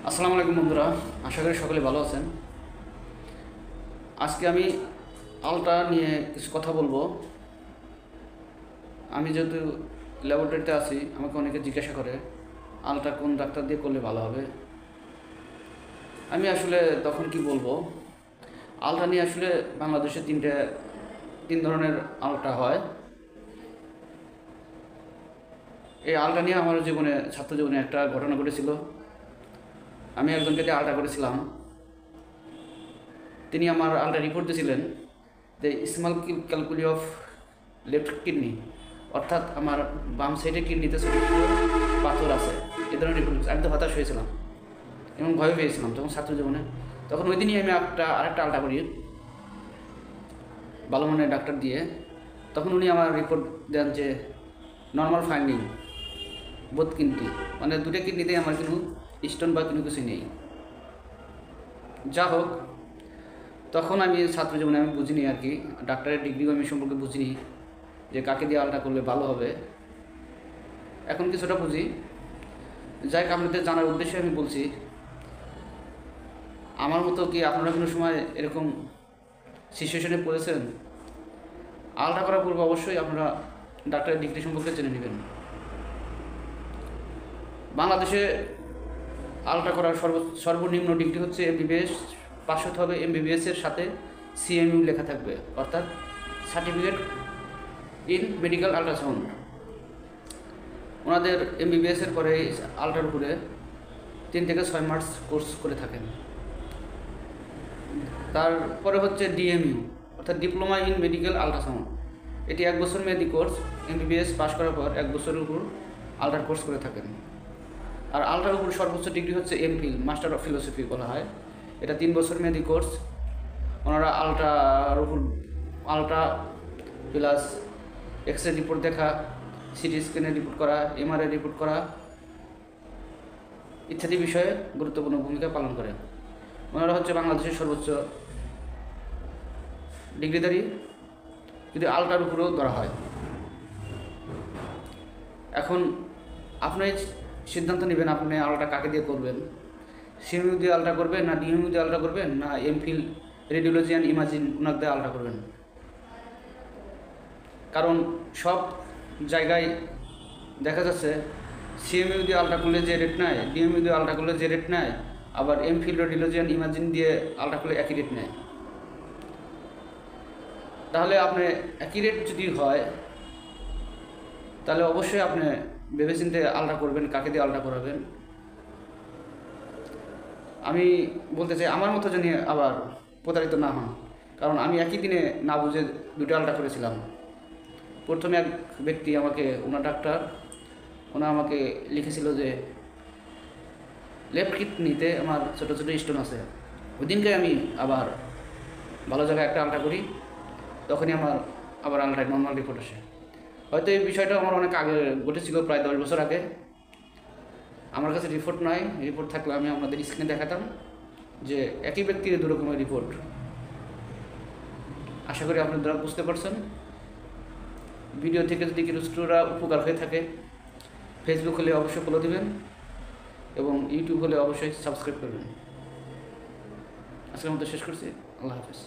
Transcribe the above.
আসসালামু আলাইকুম বন্ধুরা, আশা করি সকলে ভালো আছেন। আজকে আমি আলট্রা নিয়ে কিছু কথা বলবো। আমি যেহেতু ল্যাবরেটরিতে আছি, আমাকে অনেকে জিজ্ঞাসা করে আলট্রা কোন ডাক্তার দিয়ে করলে ভালো হবে। আমি আসলে তখন কি বলবো, আলট্রা নিয়ে আসলে বাংলাদেশে তিন ধরনের আলট্রা হয়। এই আলট্রা নিয়ে আমার ছাত্র জীবনে একটা ঘটনা ঘটেছিল। আমি একজনকে দিয়ে আলট্রা করেছিলাম। তিনি আমার আলট্রা রিপোর্ট দিয়েছিলেন যে small calculi of left kidney, অর্থাৎ আমার বাম সাইডে কিডনিতে ছোটো ছোটো পাথর আছে, এ ধরনের রিপোর্ট। আমি তো হতাশ হয়েছিলাম এবং ভয় পেয়েছিলাম তখন ছাত্র জীবনে। তখন ওই দিনই আমি আরেকটা আলট্রা করি ভালো মানের ডাক্তার দিয়ে। তখন উনি আমার রিপোর্ট দেন যে নর্মাল ফাইন্ডিং বোথ কিডনি, মানে দুটো কিডনিতেই আমার কোনো স্টোন বা কোনো কিছু নেই। যা হোক, তখন আমি ছাত্র জীবনে আমি বুঝিনি আর কি, ডাক্তারের ডিগ্রিও আমি সম্পর্কে বুঝিনি যে কাকে দিয়ে আলট্রা করলে ভালো হবে। এখন কিছুটা বুঝি। যাই হোক, আপনাদের জানার উদ্দেশ্যে আমি বলছি, আমার মতো কি আপনারা কোনো সময় এরকম সিচুয়েশনে পড়েছেন? আলট্রা করার পূর্বে অবশ্যই আপনারা ডাক্তারের ডিগ্রি সম্পর্কে জেনে নেবেন। বাংলাদেশে আলট্রা করার সর্বনিম্ন ডিগ্রি হচ্ছে এমবিবিএস। পাশ হতে হবে, এমবিবিএসের সাথে সিএমইউ লেখা থাকবে, অর্থাৎ সার্টিফিকেট ইন মেডিকেল আলট্রাসাউন্ড। ওনাদের এমবিবিএসের পরে আলট্রার উপরে 3 থেকে 6 মাস কোর্স করে থাকেন। তারপরে হচ্ছে ডিএমইউ, অর্থাৎ ডিপ্লোমা ইন মেডিকেল আলট্রাসাউন্ড। এটি 1 বছর মেয়াদী কোর্স। এমবিবিএস পাশ করার পর 1 বছরের উপর আলট্রার কোর্স করে থাকেন। আর আলট্রার উপর সর্বোচ্চ ডিগ্রি হচ্ছে এমফিল, মাস্টার অফ ফিলোসফি বলা হয়। এটা 3 বছর মেয়াদী কোর্স। ওনারা আলট্রা প্লাস এক্সরে রিপোর্ট দেখা, সিটি স্ক্যানের রিপোর্ট করা, এমআরআই রিপোর্ট করা ইত্যাদি বিষয়ে গুরুত্বপূর্ণ ভূমিকা পালন করে। ওনারা হচ্ছে বাংলাদেশের সর্বোচ্চ ডিগ্রিধারী, যদি আলট্রার উপরেও ধরা হয়। এখন আপনি সিদ্ধান্ত নেবেন আপনি আলট্রা কাকে দিয়ে করবেন। সিএমইউ দিয়ে আলট্রা করবেন, না ডিএমইউ দিয়ে আলট্রা করবেন, না এমফিল রেডিওলজি অ্যান্ড ইমাজিন ওনার দিয়ে আলট্রা করবেন। কারণ সব জায়গায় দেখা যাচ্ছে সিএমইউ দিয়ে আলট্রা করলে যে রেট নেয়, ডিএমইউ দিয়ে আলট্রা করলে যে রেট নেয়, আবার এমফিল রেডিওলজি অ্যান্ড ইমাজিন দিয়ে আলট্রা করলে একই রেট নেয়। তাহলে আপনি একই রেট যদি হয়, তাহলে অবশ্যই আপনি ভেবেচিন্তে আলট্রা করবেন, কাকে দিয়ে আলট্রা করাবেন। আমি বলতে চাই আমার মতো জানি আবার প্রতারিত না হন, কারণ আমি একই দিনে না বুঝে 2টা আলট্রা করেছিলাম। প্রথমে এক ব্যক্তি আমাকে, ওনার ডাক্তার, ওনা আমাকে লিখেছিল যে লেফট কিডনিতে আমার ছোটো ছোটো স্টোন আছে। ওই দিনকে আমি আবার ভালো জায়গায় একটা আলট্রা করি, তখনই আমার আবার আলট্রায় নর্মাল রিপোর্ট আসে। হয়তো এই বিষয়টা আমার অনেক আগে ঘটেছিল, প্রায় 10 বছর আগে। আমার কাছে রিপোর্ট নাই, রিপোর্ট থাকলে আমি আপনাদের স্ক্রিনে দেখাতাম যে একই ব্যক্তির 2 রকমের রিপোর্ট। আশা করি আপনারা বুঝতে পারছেন। ভিডিও থেকে যদি কিছুটা উপকার হয়ে থাকে, ফেসবুক হলে অবশ্যই ফলো দেবেন এবং ইউটিউব হলে অবশ্যই সাবস্ক্রাইব করবেন। আজকের মতো শেষ করছি। আল্লাহ হাফেজ।